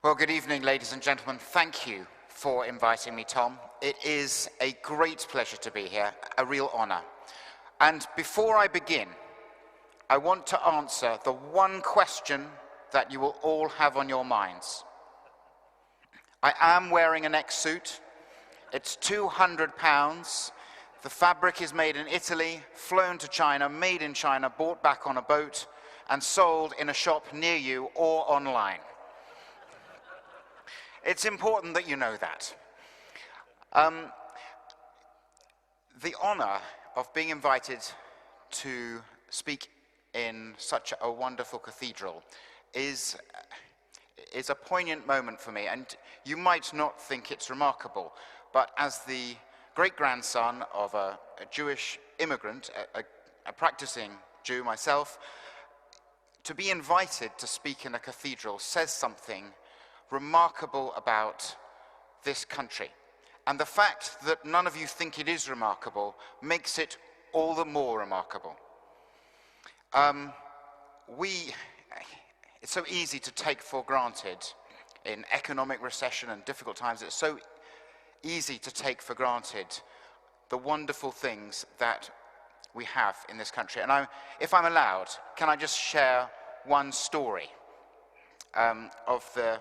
Well, good evening, ladies and gentlemen. Thank you for inviting me, Tom. It is a great pleasure to be here, a real honor. And before I begin, I want to answer the one question that you will all have on your minds. I am wearing a neck suit. It's £200. The fabric is made in Italy, flown to China, made in China, bought back on a boat, and sold in a shop near you or online. It's important that you know that. The honor of being invited to speak in such a wonderful cathedral is a poignant moment for me, and you might not think it's remarkable, but as the great-grandson of a Jewish immigrant, a practicing Jew myself, to be invited to speak in a cathedral says something remarkable about this country. And the fact that none of you think it is remarkable makes it all the more remarkable. It's so easy to take for granted in economic recession and difficult times. It's so easy to take for granted the wonderful things that we have in this country. And if I'm allowed, can I just share one story of the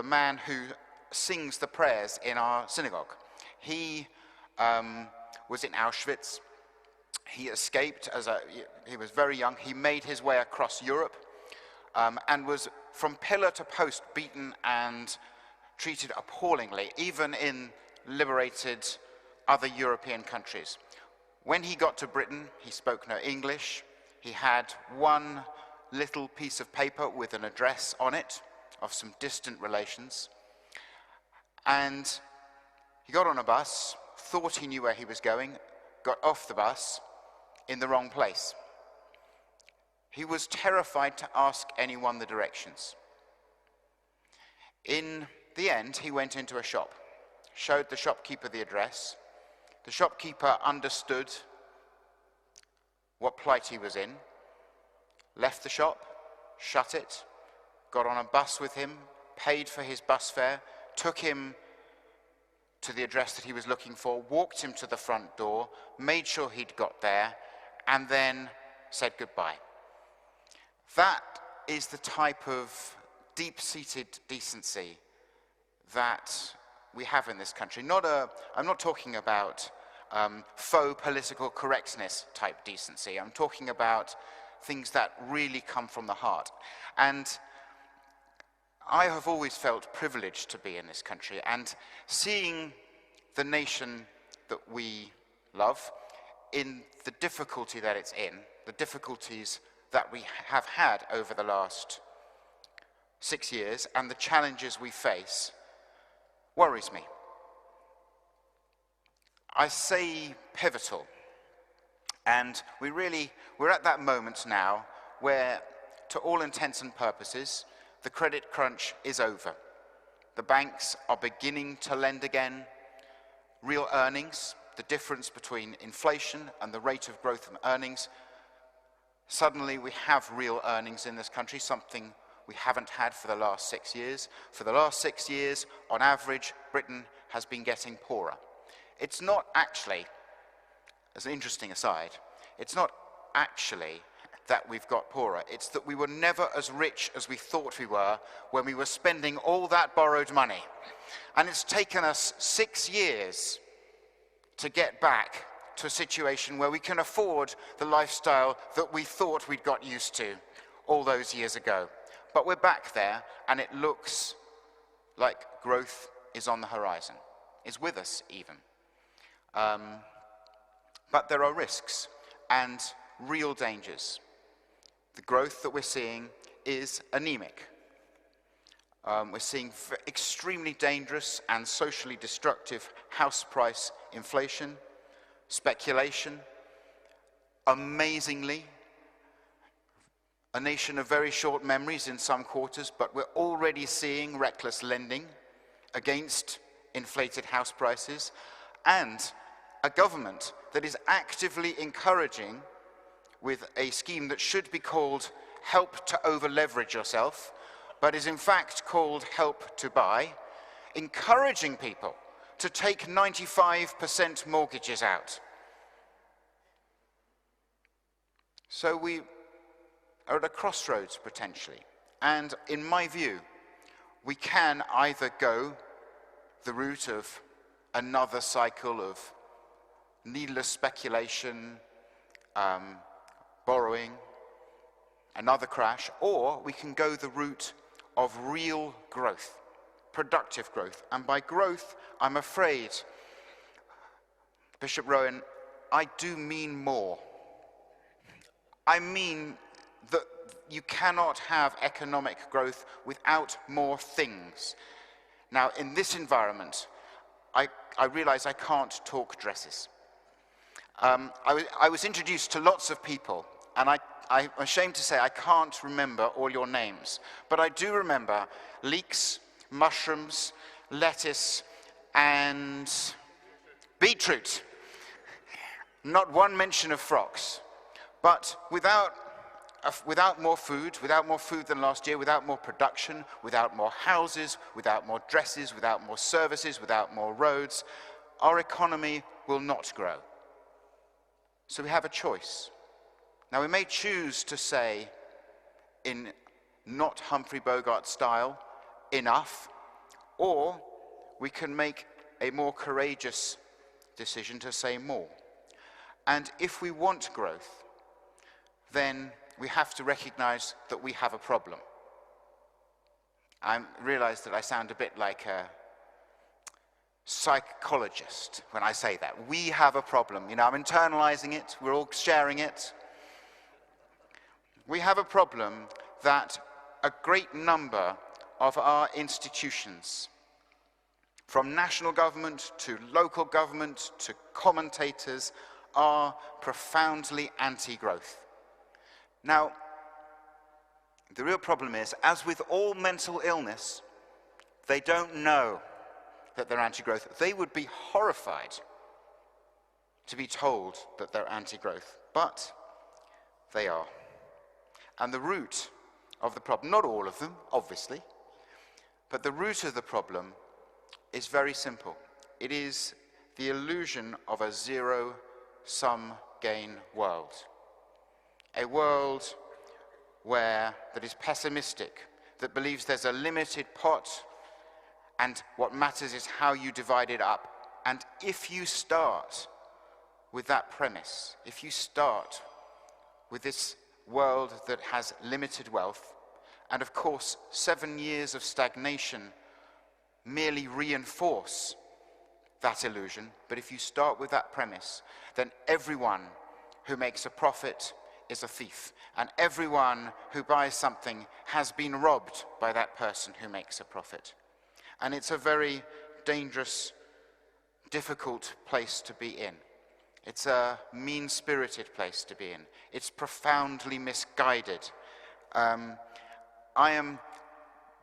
man who sings the prayers in our synagogue. He was in Auschwitz. He escaped he was very young. He made his way across Europe and was from pillar to post beaten and treated appallingly, even in liberated other European countries. When he got to Britain, he spoke no English. He had one little piece of paper with an address on it of some distant relations. And he got on a bus, thought he knew where he was going, got off the bus in the wrong place. He was terrified to ask anyone the directions. In the end, he went into a shop, showed the shopkeeper the address. The shopkeeper understood what plight he was in, left the shop, shut it, got on a bus with him, paid for his bus fare, took him to the address that he was looking for, walked him to the front door, made sure he'd got there, and then said goodbye. That is the type of deep-seated decency that we have in this country. I'm not talking about faux political correctness type decency. I'm talking about things that really come from the heart. And I have always felt privileged to be in this country, and seeing the nation that we love in the difficulty that it's in, the difficulties that we have had over the last 6 years, and the challenges we face, worries me. I say pivotal, and we're at that moment now where, to all intents and purposes, the credit crunch is over. The banks are beginning to lend again. Real earnings, the difference between inflation and the rate of growth of earnings, suddenly we have real earnings in this country, something we haven't had for the last 6 years. For the last 6 years, on average, Britain has been getting poorer. It's not actually, as an interesting aside, it's not actually that we've got poorer. It's that we were never as rich as we thought we were when we were spending all that borrowed money. And it's taken us 6 years to get back to a situation where we can afford the lifestyle that we thought we'd got used to all those years ago. But we're back there, and it looks like growth is on the horizon, is with us even. But there are risks and real dangers. The growth that we're seeing is anemic. We're seeing extremely dangerous and socially destructive house price inflation, speculation. Amazingly, a nation of very short memories in some quarters, but we're already seeing reckless lending against inflated house prices, and a government that is actively encouraging, with a scheme that should be called help to over-leverage yourself, but is in fact called Help to Buy, encouraging people to take 95% mortgages out. So we are at a crossroads potentially. And in my view, we can either go the route of another cycle of needless speculation, borrowing, another crash, or we can go the route of real growth, productive growth. And by growth, I'm afraid, Bishop Rowan, I do mean more. I mean that you cannot have economic growth without more things. Now, in this environment, I realize I can't talk dresses. I was introduced to lots of people, and I'm ashamed to say I can't remember all your names, but I do remember leeks, mushrooms, lettuce, and beetroot. Not one mention of frocks. But without more food than last year, without more production, without more houses, without more dresses, without more services, without more roads, our economy will not grow. So we have a choice. Now we may choose to say, in not Humphrey Bogart style, enough, or we can make a more courageous decision to say more. And if we want growth, then we have to recognize that we have a problem. I realize that I sound a bit like a psychologist when I say that. We have a problem. You know, I'm internalizing it. We're all sharing it. We have a problem that a great number of our institutions, from national government to local government to commentators, are profoundly anti-growth. Now, the real problem is, as with all mental illness, they don't know that they're anti-growth. They would be horrified to be told that they're anti-growth, but they are. And the root of the problem, not all of them, obviously, but the root of the problem is very simple. It is the illusion of a zero-sum gain world. A world that is pessimistic, that believes there's a limited pot, and what matters is how you divide it up. And if you start with that premise, if you start with this world that has limited wealth, and of course 7 years of stagnation merely reinforce that illusion, but if you start with that premise, then everyone who makes a profit is a thief, and everyone who buys something has been robbed by that person who makes a profit. And it's a very dangerous, difficult place to be in. It's a mean-spirited place to be in. It's profoundly misguided. I am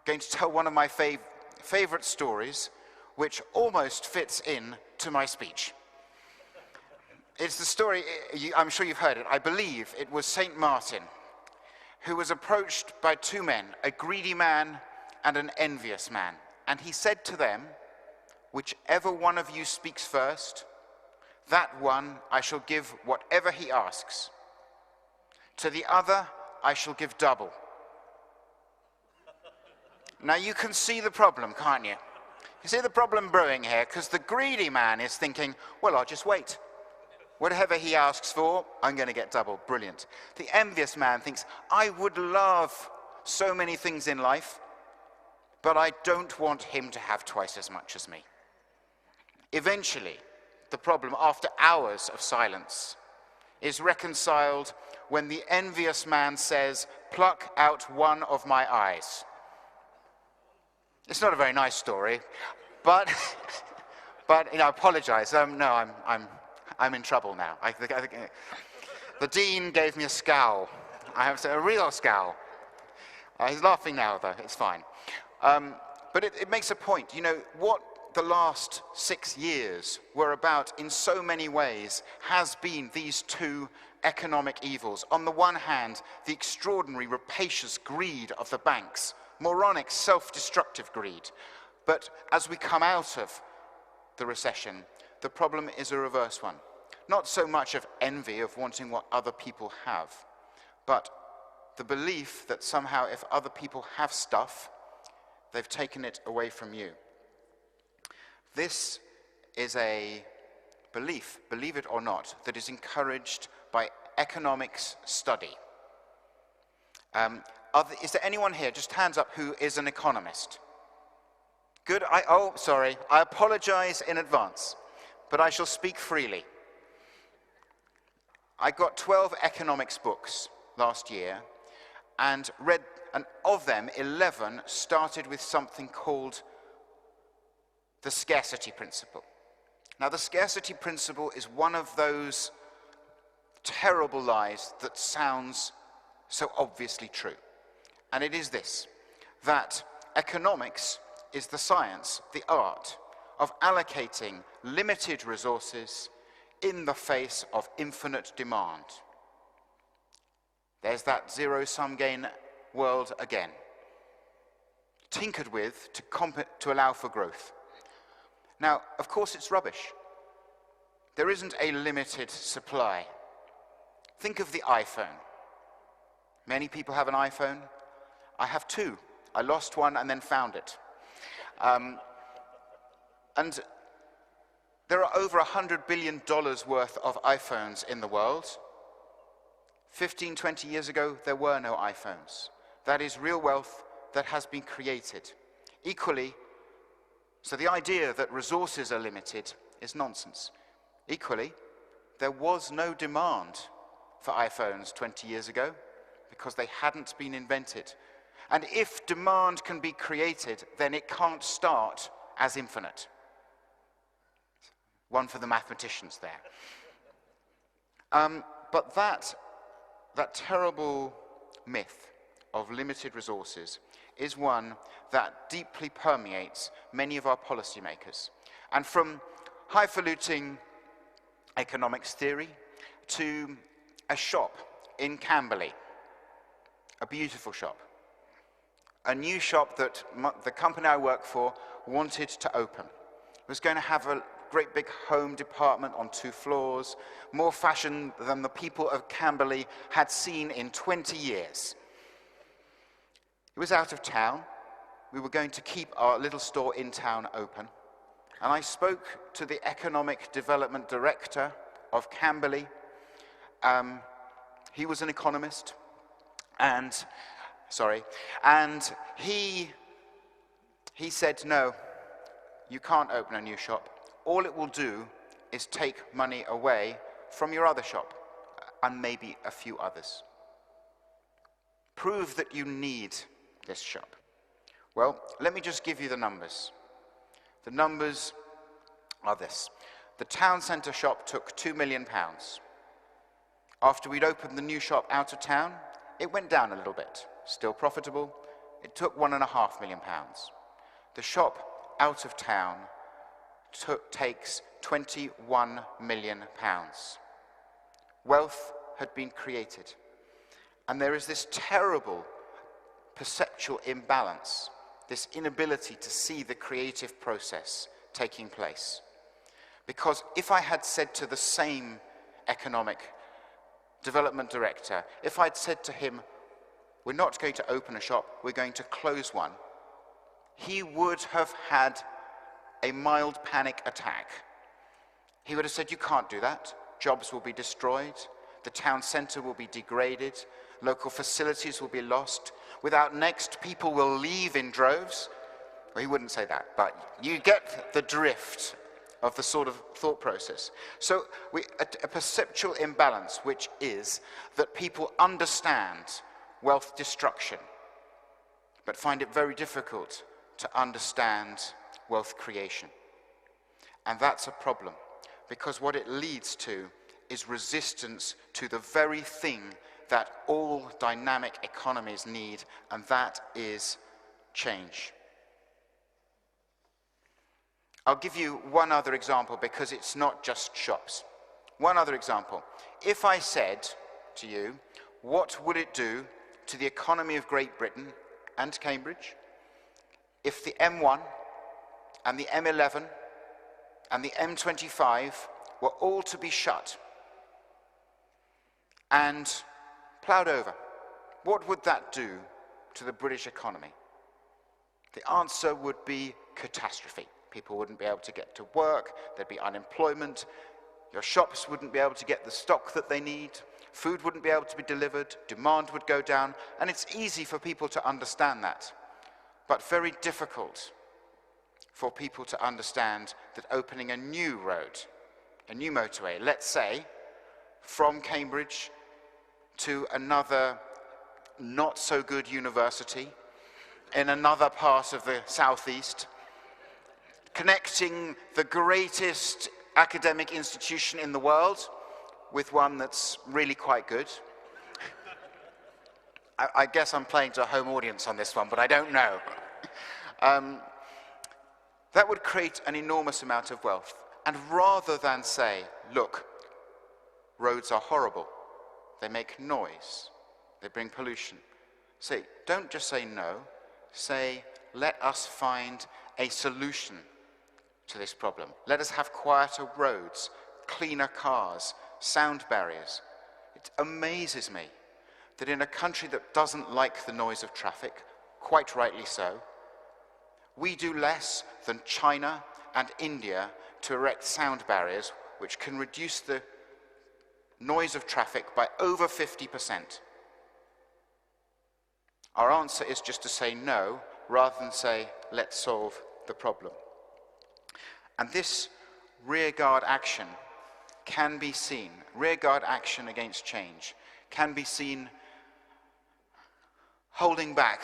going to tell one of my favorite stories, which almost fits in to my speech. It's the story, I'm sure you've heard it. I believe it was St. Martin, who was approached by two men, a greedy man and an envious man. And he said to them, "Whichever one of you speaks first, that one I shall give whatever he asks. To the other I shall give double." Now you can see the problem, can't you? You see the problem brewing here, because the greedy man is thinking, well, I'll just wait. Whatever he asks for, I'm going to get double. Brilliant. The envious man thinks, I would love so many things in life, but I don't want him to have twice as much as me. Eventually, the problem, after hours of silence, is reconciled when the envious man says, "Pluck out one of my eyes." It's not a very nice story, but I apologize. No, I'm in trouble now. I think the dean gave me a scowl. I have a real scowl. He's laughing now, though. It's fine. But it makes a point. You know, what the last 6 years were about in so many ways has been these two economic evils. On the one hand, the extraordinary rapacious greed of the banks moronic, self-destructive greed. But as we come out of the recession, the problem is a reverse one. Not so much of envy, of wanting what other people have, but the belief that somehow if other people have stuff, they've taken it away from you. This is a belief, believe it or not, that is encouraged by economics study. Is there anyone here, just hands up, who is an economist? Good, sorry, I apologize in advance, but I shall speak freely. I got 12 economics books last year and read, and of them, 11 started with something called the scarcity principle. Now, the scarcity principle is one of those terrible lies that sounds so obviously true. And it is this, that economics is the science, the art of allocating limited resources in the face of infinite demand. There's that zero-sum gain world again, tinkered with to allow for growth. Now, of course, it's rubbish. There isn't a limited supply. Think of the iPhone. Many people have an iPhone. I have two. I lost one and then found it. And there are over $100 billion worth of iPhones in the world. 15, 20 years ago, there were no iPhones. That is real wealth that has been created. Equally, so the idea that resources are limited is nonsense. Equally, there was no demand for iPhones 20 years ago because they hadn't been invented. And if demand can be created, then it can't start as infinite. One for the mathematicians there. But that terrible myth of limited resources is one that deeply permeates many of our policymakers. And from highfalutin economics theory to a shop in Camberley, a beautiful shop, a new shop that the company I work for wanted to open. It was going to have a great big home department on 2 floors, more fashion than the people of Camberley had seen in 20 years. It was out of town. We were going to keep our little store in town open. And I spoke to the economic development director of Camberley. He was an economist, and he said, no, you can't open a new shop. All it will do is take money away from your other shop, and maybe a few others. Prove that you need this shop. Well, let me just give you the numbers. The numbers are this. The town centre shop took £2 million. After we'd opened the new shop out of town, it went down a little bit. Still profitable. It took £1.5 million. The shop out of town takes £21 million. Wealth had been created. And there is this terrible perceptual imbalance, this inability to see the creative process taking place. Because if I had said to the same economic development director, if I'd said to him, we're not going to open a shop, we're going to close one, he would have had a mild panic attack. He would have said, you can't do that. Jobs will be destroyed. The town centre will be degraded. Local facilities will be lost. Without next, people will leave in droves. Well, he wouldn't say that, but you get the drift of the sort of thought process. So a perceptual imbalance, which is that people understand wealth destruction, but find it very difficult to understand wealth creation. And that's a problem, because what it leads to is resistance to the very thing that all dynamic economies need, and that is change. I'll give you one other example, because it's not just shops. One other example. If I said to you, what would it do to the economy of Great Britain and Cambridge, if the M1 and the M11 and the M25 were all to be shut and ploughed over, what would that do to the British economy? The answer would be catastrophe. People wouldn't be able to get to work, there'd be unemployment, your shops wouldn't be able to get the stock that they need, food wouldn't be able to be delivered, demand would go down, and it's easy for people to understand that, but very difficult for people to understand that opening a new road, a new motorway, let's say, from Cambridge to another not so good university in another part of the southeast, connecting the greatest academic institution in the world with one that's really quite good. I guess I'm playing to a home audience on this one, but I don't know. That would create an enormous amount of wealth. And rather than say, look, roads are horrible, they make noise, they bring pollution, say, don't just say no, say, let us find a solution to this problem. Let us have quieter roads, cleaner cars, sound barriers. It amazes me that in a country that doesn't like the noise of traffic, quite rightly so, we do less than China and India to erect sound barriers which can reduce the noise of traffic by over 50%. Our answer is just to say no, rather than say, let's solve the problem. And this rearguard action can be seen, rearguard action against change, can be seen holding back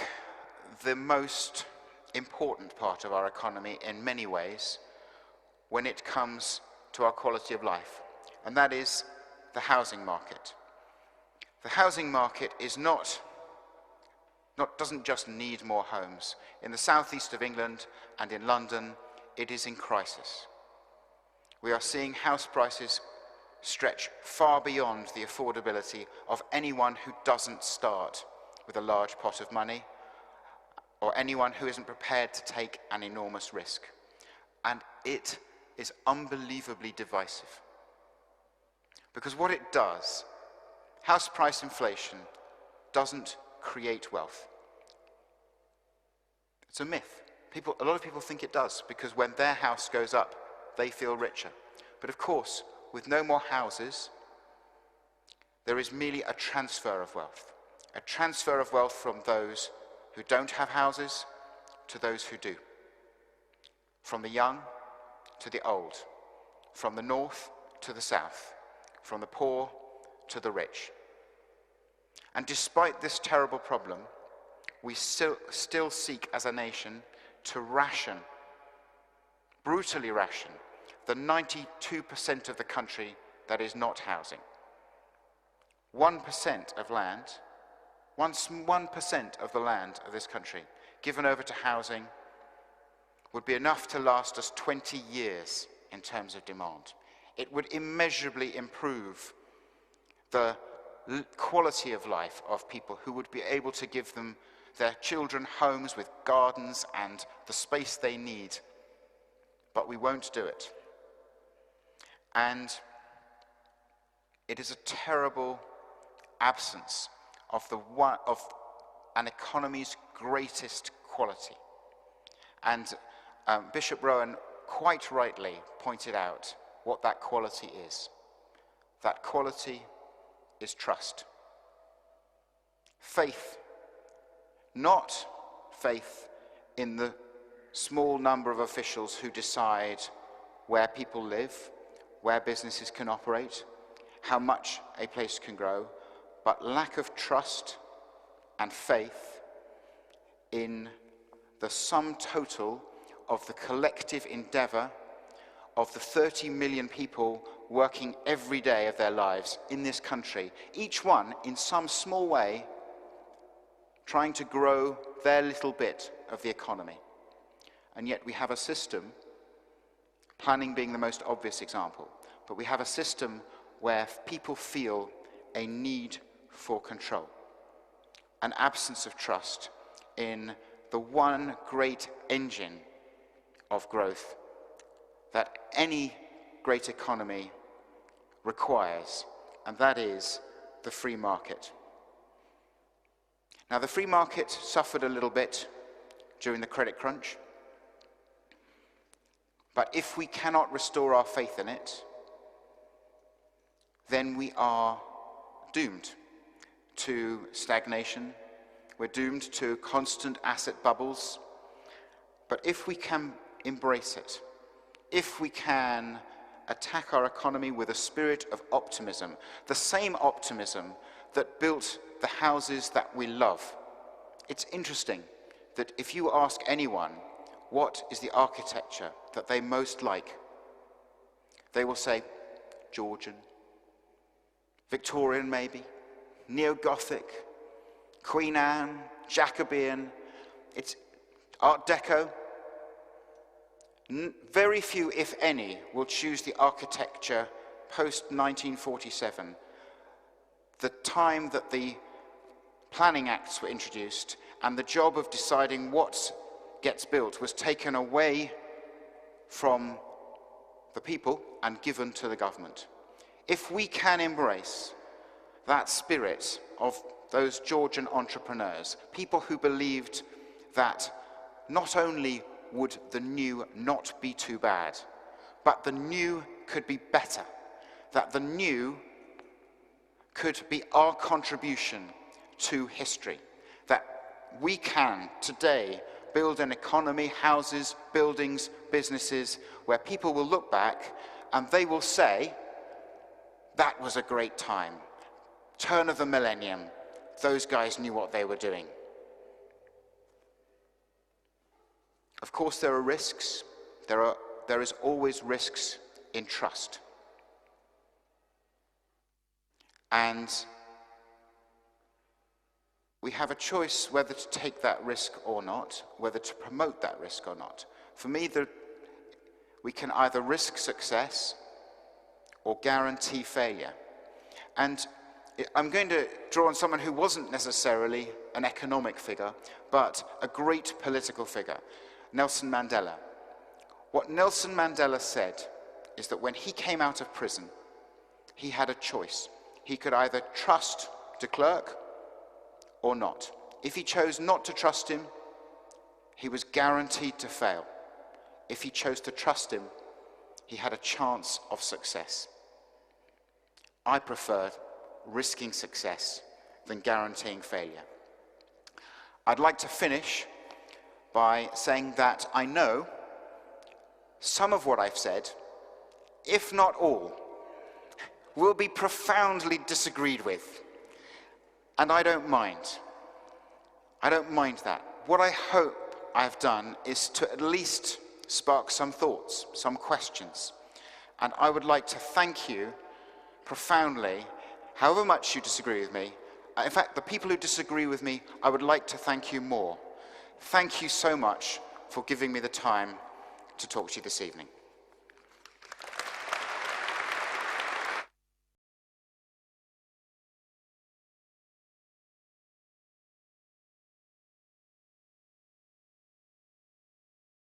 the most important part of our economy in many ways when it comes to our quality of life, and that is the housing market. The housing market is doesn't just need more homes. In the southeast of England and in London, it is in crisis. We are seeing house prices stretch far beyond the affordability of anyone who doesn't start with a large pot of money, or anyone who isn't prepared to take an enormous risk. And it is unbelievably divisive. Because what it does, house price inflation doesn't create wealth. It's a myth. A lot of people think it does, because when their house goes up, they feel richer. But of course, with no more houses, there is merely a transfer of wealth. A transfer of wealth from those who don't have houses to those who do. From the young to the old. From the north to the south. From the poor to the rich. And despite this terrible problem, we still seek as a nation to ration, brutally ration, the 92% of the country that is not housing. 1% of land, 1% of the land of this country given over to housing would be enough to last us 20 years in terms of demand. It would immeasurably improve the quality of life of people who would be able to give them their children homes with gardens and the space they need. But we won't do it. And it is a terrible absence of an economy's greatest quality. And Bishop Rowan quite rightly pointed out what that quality is. That quality is trust. Faith. Not faith in the small number of officials who decide where people live, where businesses can operate, how much a place can grow, but lack of trust and faith in the sum total of the collective endeavor of the 30 million people working every day of their lives in this country, each one in some small way trying to grow their little bit of the economy. And yet we have a system, planning being the most obvious example, but we have a system where people feel a need for control, an absence of trust in the one great engine of growth that any great economy requires, and that is the free market. Now, the free market suffered a little bit during the credit crunch, but if we cannot restore our faith in it, then we are doomed to stagnation. We're doomed to constant asset bubbles. But if we can embrace it, if we can attack our economy with a spirit of optimism, the same optimism that built the houses that we love. It's interesting that if you ask anyone what is the architecture that they most like, they will say Georgian, Victorian maybe, Neo-Gothic, Queen Anne, Jacobean, it's Art Deco. Very few, if any, will choose the architecture post-1947, the time that the Planning Acts were introduced and the job of deciding what gets built was taken away from the people and given to the government. If we can embrace that spirit of those Georgian entrepreneurs, people who believed that not only would the new not be too bad, but the new could be better, that the new could be our contribution to history, that we can today build an economy, houses, buildings, businesses, where people will look back and they will say, that was a great time. Turn of the millennium, those guys knew what they were doing. Of course, there are risks. There is always risks in trust. And we have a choice whether to take that risk or not, whether to promote that risk or not. For me, we can either risk success or guarantee failure. And I'm going to draw on someone who wasn't necessarily an economic figure, but a great political figure, Nelson Mandela. What Nelson Mandela said is that when he came out of prison, he had a choice. He could either trust de Klerk or not. If he chose not to trust him, he was guaranteed to fail. If he chose to trust him, he had a chance of success. I preferred risking success than guaranteeing failure. I'd like to finish by saying that I know some of what I've said, if not all, will be profoundly disagreed with. And I don't mind. I don't mind that. What I hope I've done is to at least spark some thoughts, some questions. And I would like to thank you profoundly, however much you disagree with me. In fact, the people who disagree with me, I would like to thank you more. Thank you so much for giving me the time to talk to you this evening.